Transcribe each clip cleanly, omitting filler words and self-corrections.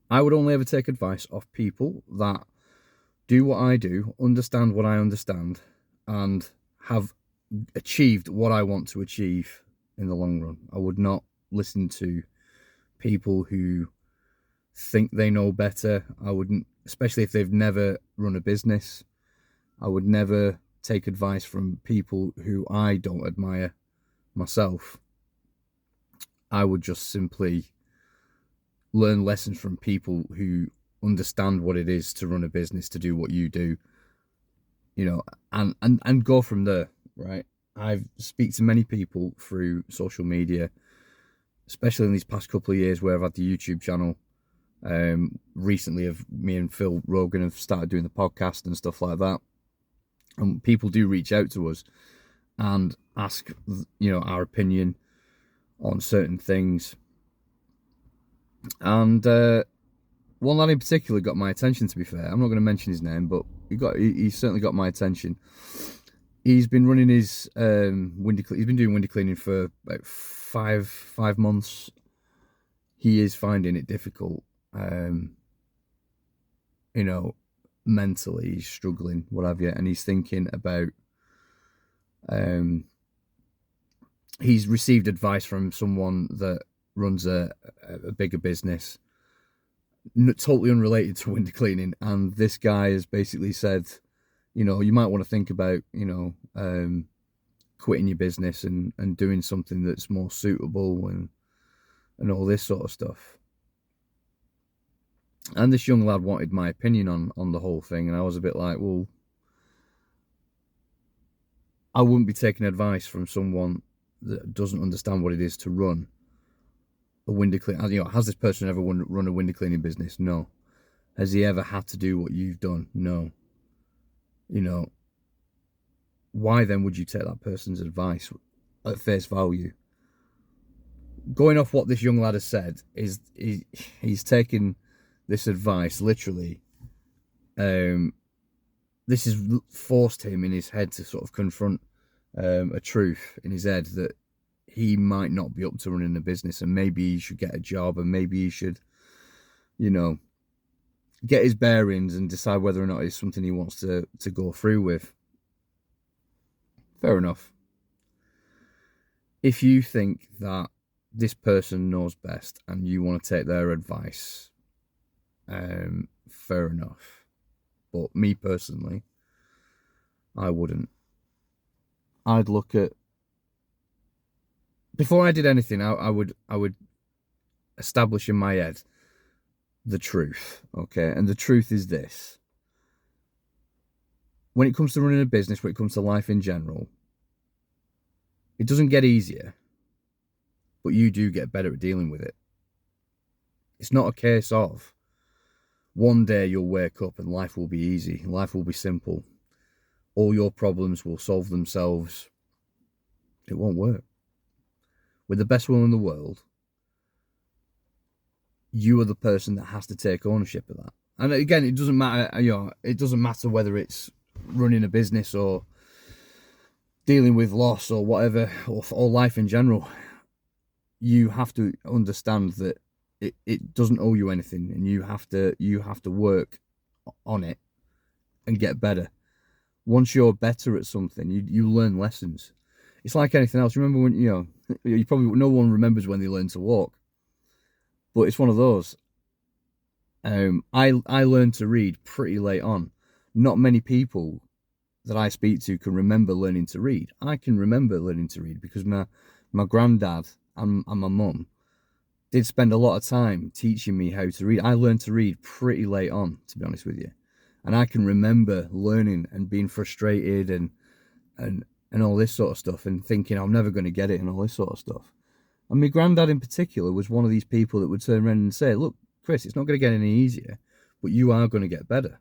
I would only ever take advice off people that do what I do, understand what I understand, and have achieved what I want to achieve in the long run. I would not listen to people who think they know better. I wouldn't, especially if they've never run a business. I would never take advice from people who I don't admire myself. I would just simply learn lessons from people who understand what it is to run a business, to do what you do, and go from there, right? I speak to many people through social media, especially in these past couple of years where I've had the YouTube channel. Recently, of me and Phil Rogan have started doing the podcast and stuff like that, and people do reach out to us and ask, our opinion on certain things. And one lad in particular got my attention. To be fair, I'm not going to mention his name, but he certainly got my attention. He's been running his he's been doing window cleaning for about five months. He is finding it difficult. Mentally he's struggling, what have you, and he's thinking about. He's received advice from someone that runs a bigger business, totally unrelated to window cleaning, and this guy has basically said, you might want to think about, quitting your business and doing something that's more suitable and all this sort of stuff. And this young lad wanted my opinion on the whole thing, and I was a bit like, well, I wouldn't be taking advice from someone that doesn't understand what it is to run a window clean. Has this person ever run a window cleaning business? No. Has he ever had to do what you've done? No. Why then would you take that person's advice at face value? Going off what this young lad has said, is he's taken this advice literally. This has forced him in his head to sort of confront a truth in his head that he might not be up to running a business, and maybe he should get a job, and maybe he should, get his bearings and decide whether or not it's something he wants to go through with. Fair enough. If you think that this person knows best and you want to take their advice, fair enough. But me personally, I wouldn't. I'd look at, before I did anything, I would establish in my head the truth, okay? And the truth is this: when it comes to running a business, when it comes to life in general, it doesn't get easier, but you do get better at dealing with it. It's not a case of one day you'll wake up and life will be easy, life will be simple, all your problems will solve themselves. It won't work. With the best will in the world, you are the person that has to take ownership of that. And again, it doesn't matter, it doesn't matter whether it's running a business or dealing with loss or whatever, or life in general. You have to understand that it doesn't owe you anything, and you have to work on it and get better. Once you're better at something, you learn lessons. It's like anything else. Remember when, you probably, no one remembers when they learned to walk, but it's one of those. I learned to read pretty late on. Not many people that I speak to can remember learning to read. I can remember learning to read because my granddad and my mum did spend a lot of time teaching me how to read. I learned to read pretty late on, to be honest with you. And I can remember learning and being frustrated and all this sort of stuff, and thinking I'm never going to get it and all this sort of stuff. And my granddad in particular was one of these people that would turn around and say, look, Chris, it's not going to get any easier, but you are going to get better.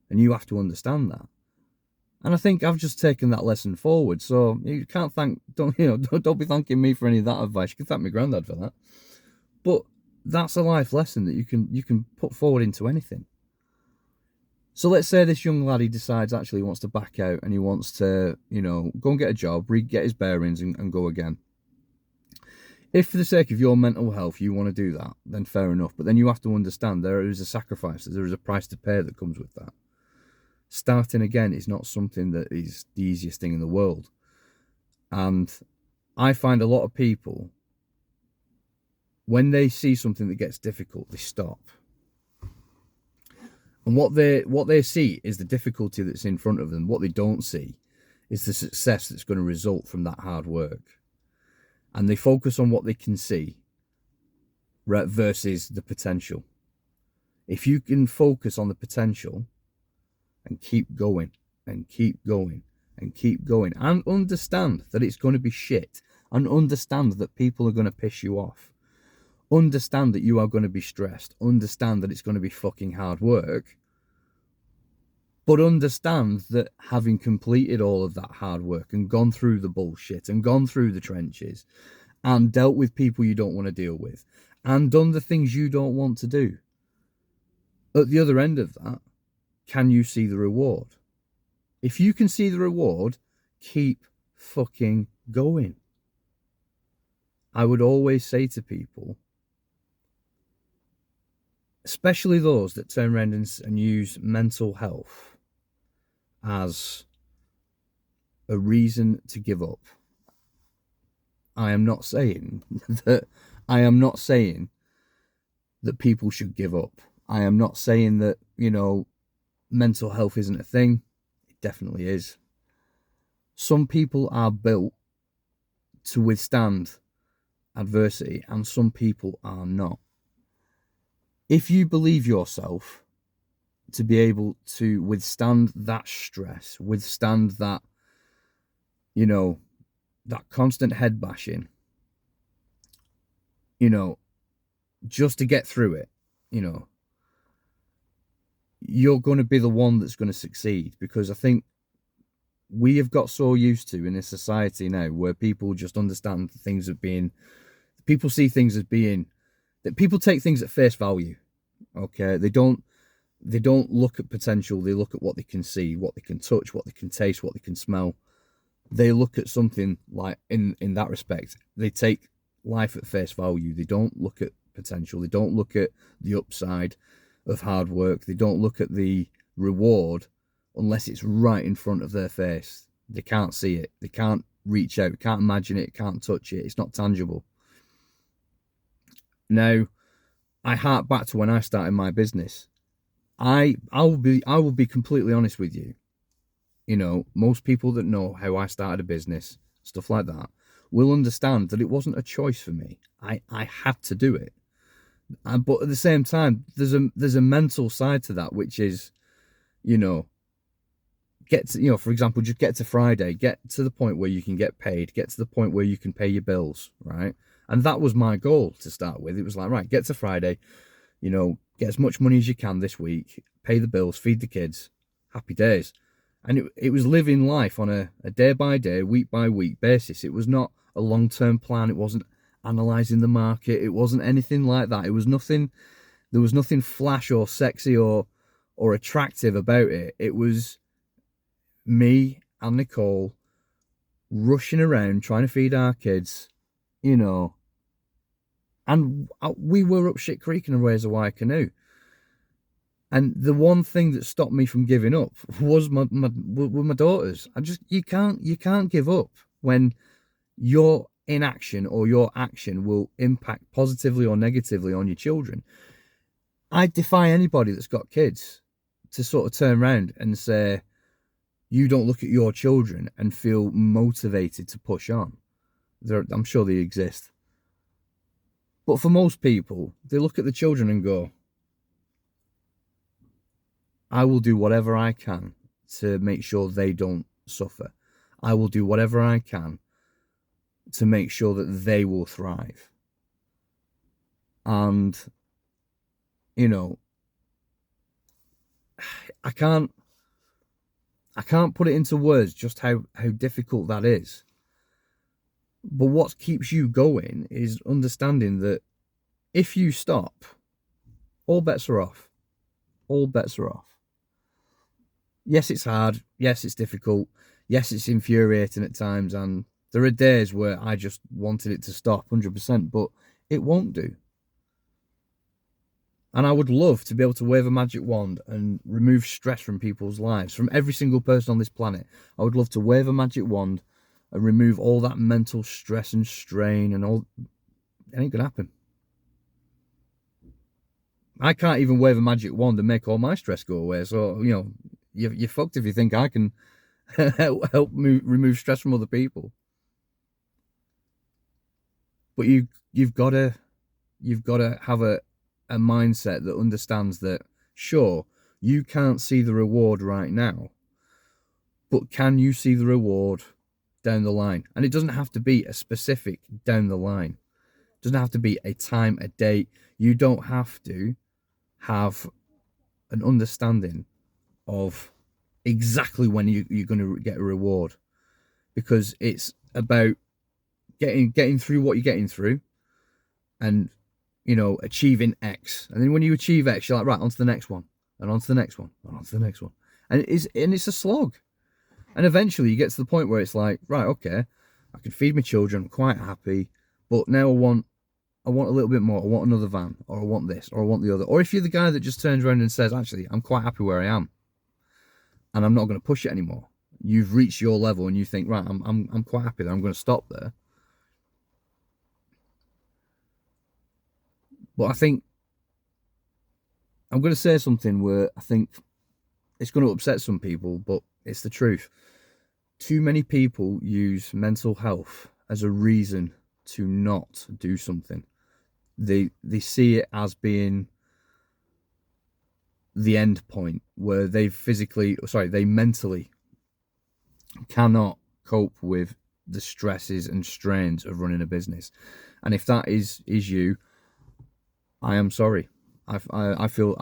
And you have to understand that. And I think I've just taken that lesson forward. So you can't don't be thanking me for any of that advice. You can thank my granddad for that. But that's a life lesson that you can put forward into anything. So let's say this young lad, he decides actually he wants to back out and he wants to, go and get a job, get his bearings and go again. If for the sake of your mental health you want to do that, then fair enough. But then you have to understand there is a sacrifice, there is a price to pay that comes with that. Starting again is not something that is the easiest thing in the world. And I find a lot of people, when they see something that gets difficult, they stop. And what they see is the difficulty that's in front of them. What they don't see is the success that's going to result from that hard work. And they focus on what they can see versus the potential. If you can focus on the potential and keep going and keep going and keep going and understand that it's going to be shit, and understand that people are going to piss you off, understand that you are going to be stressed, understand that it's going to be fucking hard work, but understand that having completed all of that hard work and gone through the bullshit and gone through the trenches and dealt with people you don't want to deal with and done the things you don't want to do, at the other end of that, can you see the reward? If you can see the reward, keep fucking going. I would always say to people, especially those that turn around and use mental health as a reason to give up. I am not saying that people should give up. I am not saying that, mental health isn't a thing. It definitely is. Some people are built to withstand adversity and some people are not. If you believe yourself to be able to withstand that stress, withstand that, that constant head bashing, just to get through it, you're going to be the one that's going to succeed. Because I think we have got so used to in a society now where people just understand things as being, people see things as being, that people take things at face value. Okay, they don't look at potential. They look at what they can see, what they can touch, what they can taste, what they can smell. They look at something like, in that respect, they take life at face value. They don't look at potential. They don't look at the upside of hard work. They don't look at the reward unless it's right in front of their face. They can't see it. They can't reach out. Can't imagine it. Can't touch it. It's not tangible. Now, I hark back to when I started my business. I will be completely honest with you. Most people that know how I started a business, stuff like that, will understand that it wasn't a choice for me. I had to do it. But at the same time, there's a mental side to that, which is, get to, for example, just get to Friday, get to the point where you can get paid, get to the point where you can pay your bills, right? And that was my goal to start with. It was like, right, get to Friday, get as much money as you can this week, pay the bills, feed the kids, happy days. And it was living life on a day by day, week by week basis. It was not a long-term plan. It wasn't analysing the market. It wasn't anything like that. It was nothing, there was nothing flash or sexy or attractive about it. It was me and Nicole rushing around trying to feed our kids, and we were up shit creek and raise a wire canoe. And the one thing that stopped me from giving up was my daughters. You can't give up when your inaction or your action will impact positively or negatively on your children. I defy anybody that's got kids to sort of turn around and say, you don't look at your children and feel motivated to push on. I'm sure they exist. But for most people, they look at the children and go, I will do whatever I can to make sure they don't suffer. I will do whatever I can to make sure that they will thrive. And, I can't put it into words just how difficult that is. But what keeps you going is understanding that if you stop, all bets are off. All bets are off. Yes, it's hard. Yes, it's difficult. Yes, it's infuriating at times. And There are days where I just wanted it to stop 100%, but it won't do. And I would love to be able to wave a magic wand and remove stress from people's lives, from every single person on this planet. I would love to wave a magic wand and remove all that mental stress and strain and all. It ain't gonna happen. I can't even wave a magic wand and make all my stress go away. So, you know, you're fucked if you think I can help remove stress from other people. But you've got to have a mindset that understands that, sure, you can't see the reward right now, but can you see the reward down the line? And it doesn't have to be a specific down the line. It doesn't have to be a time, a date. You don't have to have an understanding of exactly when you're going to get a reward, because it's about getting through what you're getting through and, you know, achieving X. And then when you achieve X, you're like, right, on to the next one, and on to the next one, and on to the next one. And it's a slog. And eventually you get to the point where it's like, right, okay, I can feed my children, I'm quite happy, but now I want a little bit more. I want another van, or I want this, or I want the other. Or if you're the guy that just turns around and says, actually, I'm quite happy where I am, and I'm not going to push it anymore. You've reached your level, and you think, right, I'm quite happy that I'm going to stop there. But I think I'm going to say something where I think it's going to upset some people, but it's the truth. Too many people use mental health as a reason to not do something. They see it as being the end point where they mentally cannot cope with the stresses and strains of running a business. And if that is you, I am sorry. I feel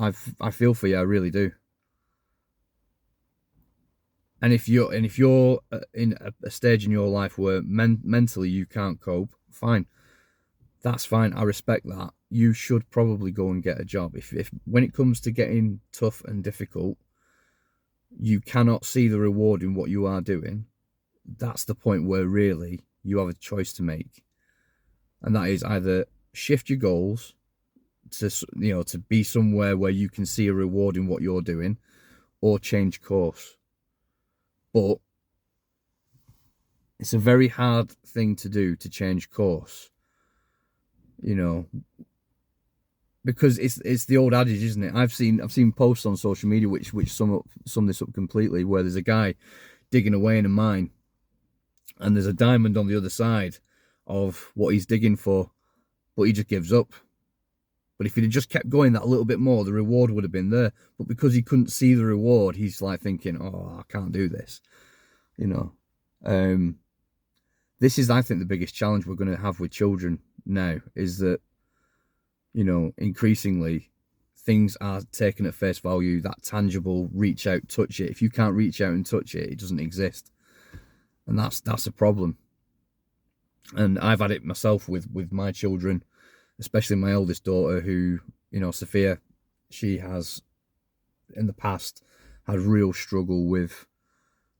for you. I really do. And if you're in a stage in your life where mentally you can't cope, fine. That's fine. I respect that. You should probably go and get a job. If when it comes to getting tough and difficult, you cannot see the reward in what you are doing, that's the point where really you have a choice to make. And that is either shift your goals to, you know, to be somewhere where you can see a reward in what you're doing, or change course. But it's a very hard thing to do, to change course, you know, because it's the old adage, isn't it? I've seen posts on social media which sum this up completely, where there's a guy digging away in a mine, and there's a diamond on the other side of what he's digging for, but he just gives up. But if he'd have just kept going that little bit more, the reward would have been there. But because he couldn't see the reward, he's like thinking, oh, I can't do this, you know. This is, I think, the biggest challenge we're going to have with children now, is that, you know, increasingly things are taken at face value, that tangible, reach out, touch it. If you can't reach out and touch it, it doesn't exist. And that's a problem. And I've had it myself with my children, especially my eldest daughter, who, you know, Sophia, she has in the past had real struggle with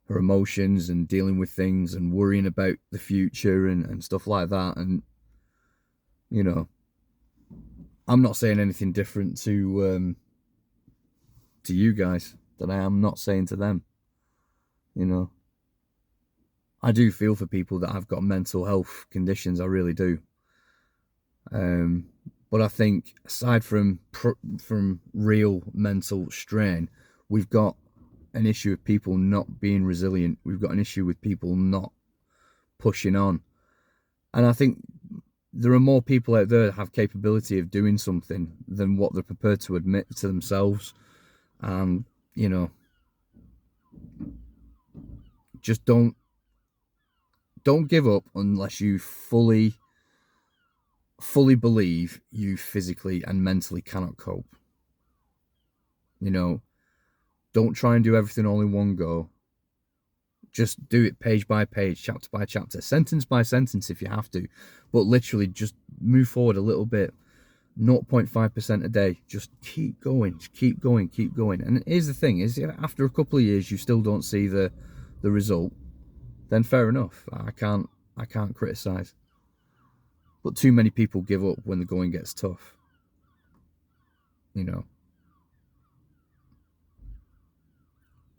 her emotions and dealing with things and worrying about the future and stuff like that. And, you know, I'm not saying anything different to you guys that I am not saying to them. You know, I do feel for people that have got mental health conditions. I really do. But I think aside from real mental strain, we've got an issue of people not being resilient. We've got an issue with people not pushing on. And I think there are more people out there that have capability of doing something than what they're prepared to admit to themselves. And, you know, just don't give up unless you fully believe you physically and mentally cannot cope. You know, don't try and do everything all in one go. Just do it page by page, chapter by chapter, sentence by sentence if you have to. But literally just move forward a little bit. 0.5% a day. Just keep going. Just keep going. Keep going. And here's the thing, is after a couple of years you still don't see the result, then fair enough. I can't I can't criticize. But too many people give up when the going gets tough. You know,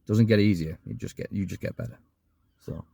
doesn't get easier. You just get better. So.